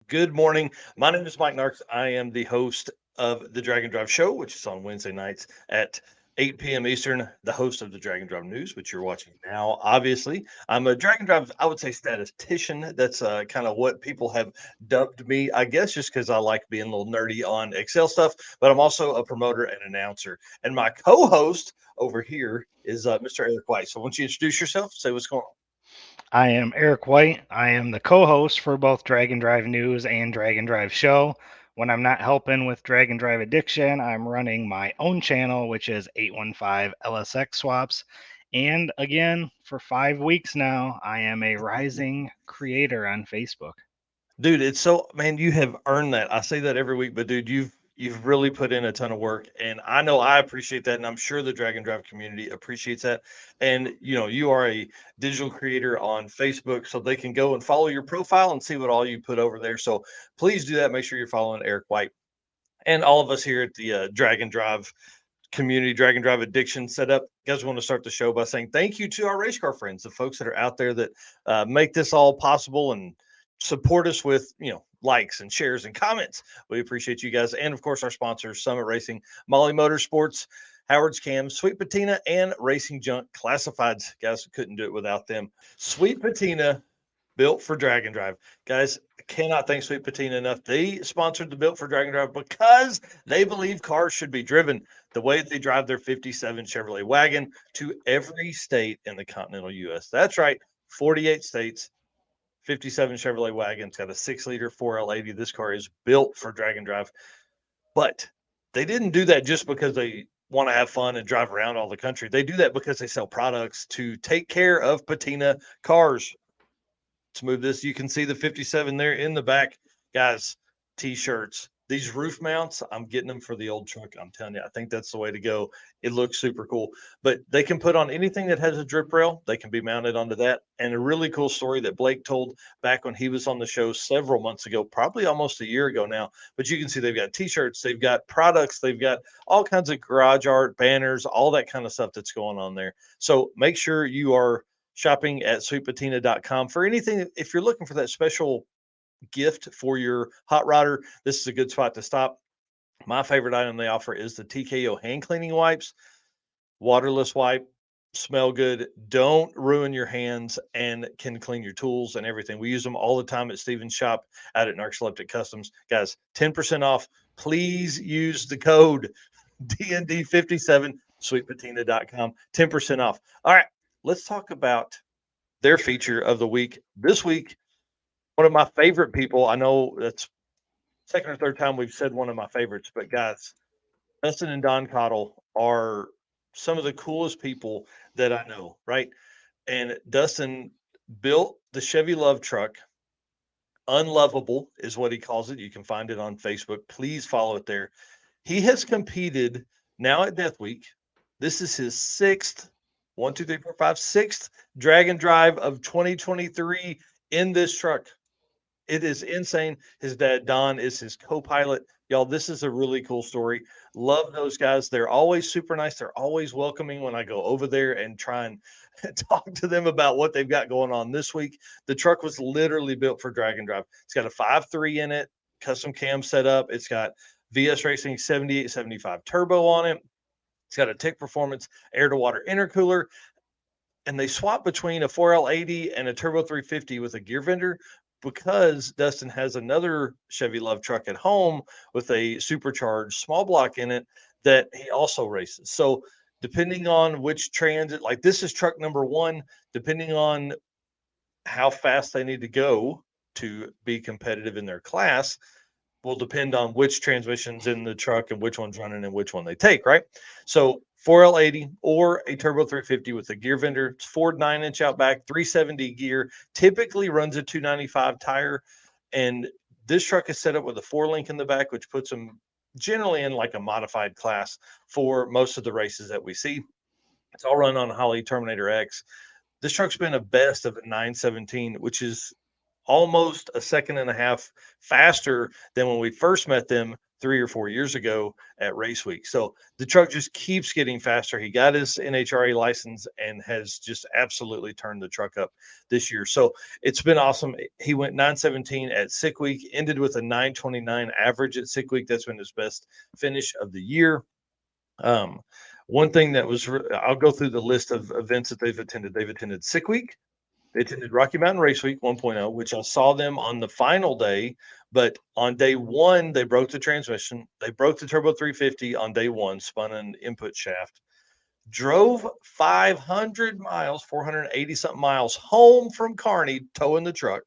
Good morning. My name is Mike Narks. I am the host of the Drag and Drive Show, which is on Wednesday nights at 8 p.m. Eastern, the host of the Drag and Drive News, which you're watching now, obviously. I'm a Drag and Drive, I would say, statistician. That's kind of what people have dubbed me, I guess, just because I like being a little nerdy on Excel stuff. But I'm also a promoter and announcer. And my co host over here is Mr. Eric White. So, why don't you introduce yourself? Say what's going on. I am Eric White. I am the co host for both Drag and Drive News and Drag and Drive Show. When I'm not helping with Drag and Drive Addiction, I'm running my own channel, which is 815 LSX Swaps. And again, for 5 weeks now, I am a rising creator on Facebook. Dude, it's so man, you have earned that. I say that every week, but dude, you've really put in a ton of work, and I know I appreciate that, and I'm sure the Drag and Drive community appreciates that. And you are a digital creator on Facebook, so they can go and follow your profile and see what all you put over there. So please do that. Make sure you're following Eric White and all of us here at the Drag and Drive community, Drag and Drive Addiction setup. You guys want to start the show by saying thank you to our race car friends, the folks that are out there that make this all possible and support us with likes and shares and comments. We appreciate you guys, and of course our sponsors: Summit Racing, Molly Motorsports, Howard's Cam, Sweet Patina, and Racing Junk Classifieds. Guys, couldn't do it without them. Sweet Patina, built for Drag and Drive. Guys, I cannot thank Sweet Patina enough. They sponsored the Built for Drag and Drive because they believe cars should be driven the way they drive their 57 Chevrolet wagon to every state in the continental U.S. That's right, 48 states. 57 Chevrolet wagon. It's got a 6-liter 4L80. This car is built for drag and drive. But they didn't do that just because they want to have fun and drive around all the country. They do that because they sell products to take care of patina cars. Let's move this. You can see the 57 there in the back. Guys, t-shirts. These roof mounts, I'm getting them for the old truck. I'm telling you, I think that's the way to go. It looks super cool. But they can put on anything that has a drip rail. They can be mounted onto that. And a really cool story that Blake told back when he was on the show several months ago, probably almost a year ago now. But you can see they've got t-shirts, they've got products, they've got all kinds of garage art, banners, all that kind of stuff that's going on there. So make sure you are shopping at sweetpatina.com for anything. If you're looking for that special gift for your hot rodder, this is a good spot to stop. My favorite item they offer is the TKO hand cleaning wipes, waterless wipe, smell good, don't ruin your hands, and can clean your tools and everything. We use them all the time at Steven's shop out at Narcoleptic Customs. Guys, 10% off. Please use the code DND57, sweetpatina.com, 10% off. All right, let's talk about their feature of the week. This week, one of my favorite people, I know that's second or third time we've said one of my favorites, but guys, Dustyn and Don Caudle are some of the coolest people that I know, right? And Dustyn built the Chevy Luv truck. UnLuvable is what he calls it. You can find it on Facebook. Please follow it there. He has competed now at Death Week. This is his sixth, one, two, three, four, five, sixth drag and drive of 2023 in this truck. It is insane. His dad, Don, is his co pilot. Y'all, this is a really cool story. Love those guys. They're always super nice. They're always welcoming when I go over there and try and talk to them about what they've got going on this week. The truck was literally built for drag and drive. It's got a 5.3 in it, custom cam setup. It's got VS Racing 7875 turbo on it. It's got a Tech Performance air to water intercooler, and they swap between a 4L80 and a Turbo 350 with a gear vendor because Dustyn has another Chevy Luv truck at home with a supercharged small block in it that he also races. So depending on which transit, like this is truck number one, depending on how fast they need to go to be competitive in their class, will depend on which transmission's in the truck and which one's running and which one they take, right? So 4L80 or a Turbo 350 with a gear vendor. It's Ford 9-inch out back, 370 gear, typically runs a 295 tire. And this truck is set up with a 4-link in the back, which puts them generally in like a modified class for most of the races that we see. It's all run on Holley Terminator X. This truck's been a best of 917, which is almost a second and a half faster than when we first met them 3 or 4 years ago at Race Week. So the truck just keeps getting faster. He got his NHRA license and has just absolutely turned the truck up this year. So it's been awesome. He went 917 at Sick Week, ended with a 929 average at Sick Week. That's been his best finish of the year. One thing that was, I'll go through the list of events that they've attended. They've attended Sick Week. They attended Rocky Mountain Race Week 1.0, which I saw them on the final day. But on day one, they broke the transmission. They broke the turbo 350 on day one, spun an input shaft, drove 500 miles, 480 something miles home from Kearney, towing the truck,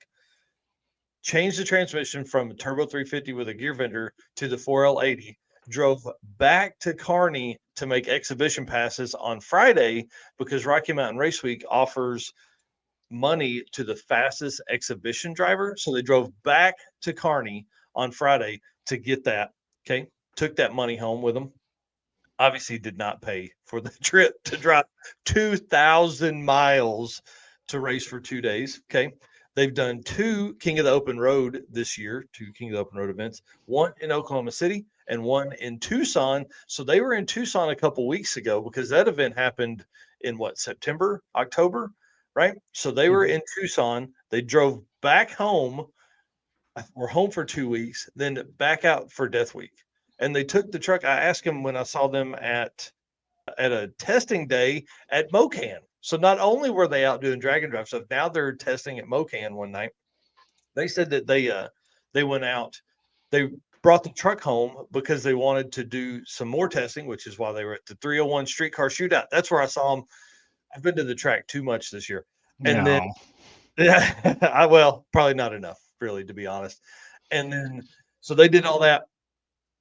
changed the transmission from a turbo 350 with a GearVendor to the 4L80, drove back to Kearney to make exhibition passes on Friday because Rocky Mountain Race Week offers money to the fastest exhibition driver. So they drove back to Kearney on Friday to get that. Okay. Took that money home with them. Obviously did not pay for the trip to drive 2,000 miles to race for 2 days. Okay. They've done 2 King of the Open Road this year, 2 King of the Open Road events, one in Oklahoma City and one in Tucson. So they were in Tucson a couple weeks ago because that event happened in what, September, October, right? So they were in Tucson. They drove back home. Were home for 2 weeks, then back out for Death Week. And they took the truck. I asked him when I saw them at a testing day at Mocan. So not only were they out doing drag and drive stuff, now they're testing at Mocan one night. They said that they went out, they brought the truck home because they wanted to do some more testing, which is why they were at the 301 streetcar shootout. That's where I saw them. I've been to the track too much this year. And then yeah, well, probably not enough, really, to be honest. And then so they did all that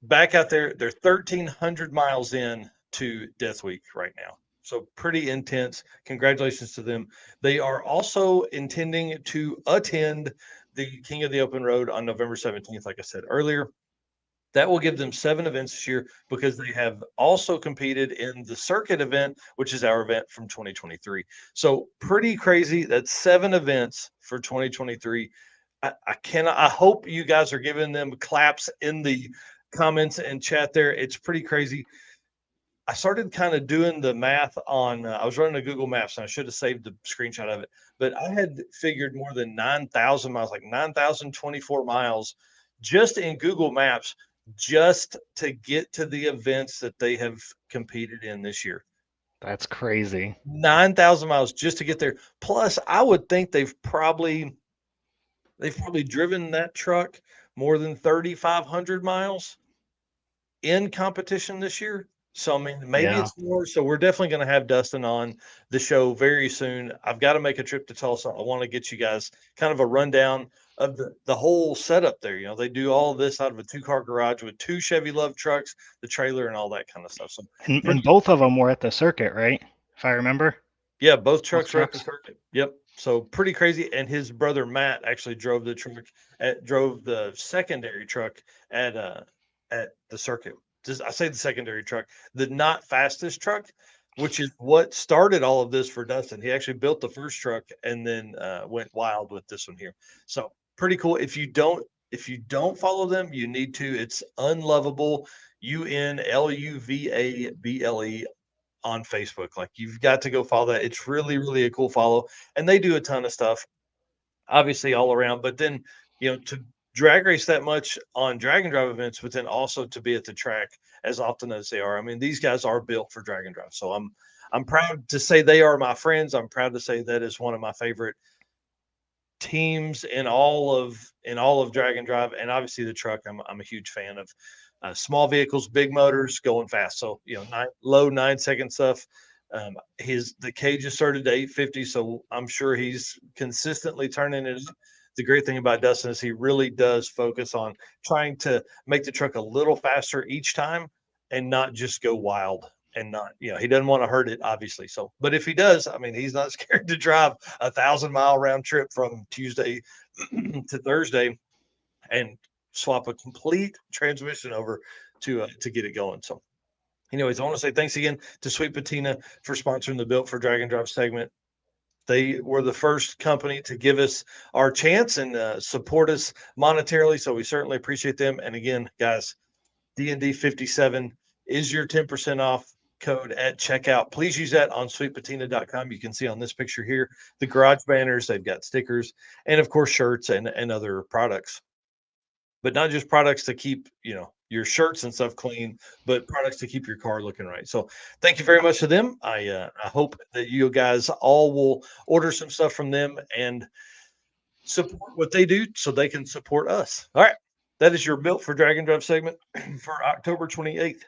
back out there. They're 1,300 miles in to Death Week right now. So pretty intense. Congratulations to them. They are also intending to attend the King of the Open Road on November 17th, like I said earlier. That will give them 7 events this year because they have also competed in the circuit event, which is our event from 2023. So pretty crazy. That's 7 events for 2023. I hope you guys are giving them claps in the comments and chat there. It's pretty crazy. I started kind of doing the math on, I was running a Google Maps and I should have saved the screenshot of it, but I had figured more than 9,000 miles, like 9,024 miles just in Google Maps, just to get to the events that they have competed in this year. That's crazy. 9,000 miles just to get there. Plus, I would think they've probably driven that truck more than 3,500 miles in competition this year. So, I mean, maybe it's more. So we're definitely going to have Dustyn on the show very soon. I've got to make a trip to Tulsa. I want to get you guys kind of a rundown of the whole setup there. You know, they do all of this out of a 2-car garage with 2 Chevy Luv trucks, the trailer, and all that kind of stuff. So, and both of them were at the circuit, right? If I remember. Yeah, both trucks were at the circuit. Yep. So pretty crazy. And his brother Matt actually drove the truck, drove the secondary truck at the circuit. I say the secondary truck, the not fastest truck, which is what started all of this for Dustyn. He actually built the first truck and then went wild with this one here. So pretty cool. If you don't follow them, you need to. It's UnLuvable, UnLuvable on Facebook. Like, you've got to go follow that. It's really, really a cool follow. And they do a ton of stuff, obviously, all around. But then, to drag race that much on drag and drive events, but then also to be at the track as often as they are. I mean, these guys are built for drag and drive. So I'm proud to say they are my friends. I'm proud to say that is one of my favorite teams in all of drag and drive. And obviously the truck, I'm a huge fan of. Small vehicles, big motors, going fast. So, low 9-second stuff. The cage is started to 850, so I'm sure he's consistently turning it up. The great thing about Dustyn is he really does focus on trying to make the truck a little faster each time and not just go wild and not, he doesn't want to hurt it, obviously. So, but if he does, I mean, he's not scared to drive 1,000-mile round trip from Tuesday to Thursday and swap a complete transmission over to get it going. So anyways, I want to say thanks again to Sweet Patina for sponsoring the Built for Drag and Drive segment. They were the first company to give us our chance and support us monetarily. So we certainly appreciate them. And again, guys, DND57 is your 10% off code at checkout. Please use that on sweetpatina.com. You can see on this picture here the garage banners, they've got stickers, and of course shirts and other products. But not just products to keep, your shirts and stuff clean, but products to keep your car looking right. So thank you very much to them. I hope that you guys all will order some stuff from them and support what they do so they can support us. All right. That is your Built for Drag and Drive segment for October 28th.